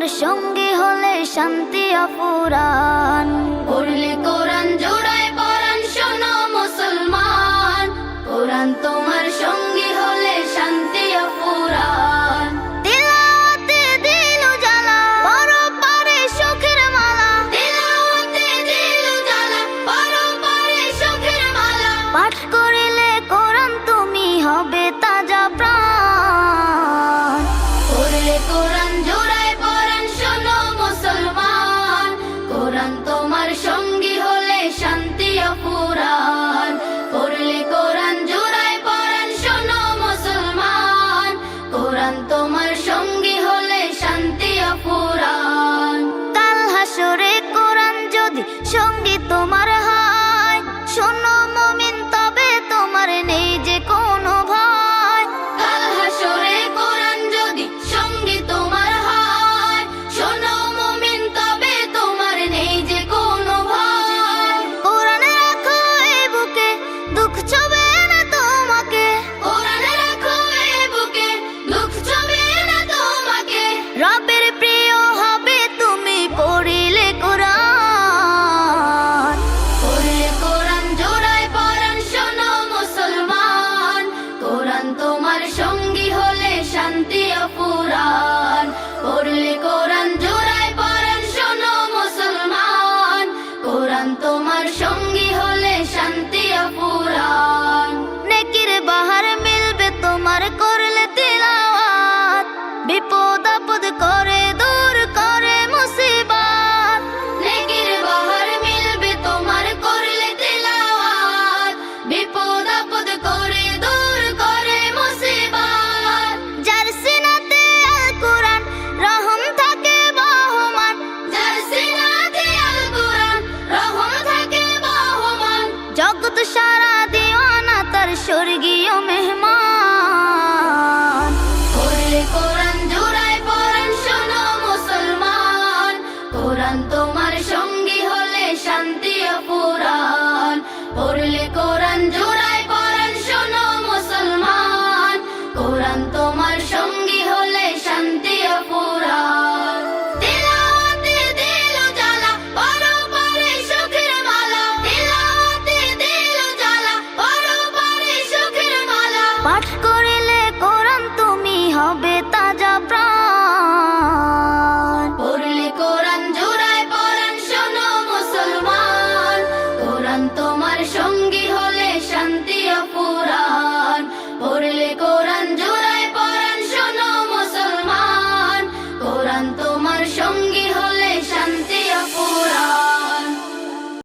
তোমার সঙ্গী হলে শান্তি অফুরান। পড়লে কোরআন জোড়ায় পরাণ শোনো মুসলমান, কোরআন তোমার সঙ্গী হলে শান্তি অফুরান। তিলাওয়াতে দিল জ্বালা, পরপারে সুখের মালা। তিলাওয়াতে দিল জ্বালা, পরপারে সুখের মালা। পাঠ করিলে কোরআন তুমি হবে তাজা প্রাণ। পড়লে কোরআন জোড়ায় পরাণ শোনো মুসলমান, কোরআন তোমার সঙ্গী হলে শান্তি অফুরান। পড়লে কোরআন জোড়ায় পরাণ শোনো মুসলমান, কোরআন তোমার সঙ্গী হলে শান্তি অফুরান। কাল হাসরে কোরআন যদি সঙ্গী তোমার হয়, শোনো মুমিন তবে তোমার নেই যে কোনো ভয়। কাল হাসরে কোরআন যদি সঙ্গী তোমার হয়, শোনো মুমিন তবে তোমার নেই যে কোনো ভয়। কোরআন রাখো এই বুকে, দুঃখ ছবে না তোমাকে। কোরআন রাখো এই বুকে, দুঃখ ছবে না তোমাকে। রবের প্রিয় হবে তুমি পড়িলে কোরআন। পড়লে কোরআন জোড়ায় পরাণ শোনো মুসলমান, কোরআন তোমার সঙ্গী হলে শান্তি অফুরান। পড়লে কোরআন জোড়ায় পরাণ শোনো মুসলমান, কোরআন তোমার সঙ্গী হলে শান্তি অফুরান। নেকির বাহার মিলবে তোমার করলে তিলাওয়াত, বিপদ আপদ করে দূর করে মুসিবত। নেকির বাহার মিলবে তোমার করলে তিলাওয়াত, বিপদ আপদ করে দূর করে মুসিবত। যার সিনাতে আল কোরআন রহম থাকে বহমান, যার সিনাতে আল কোরআন রহম থাকে বহমান। জগৎ সারা দিওয়ানা তার স্বর্গীয় মেহমান।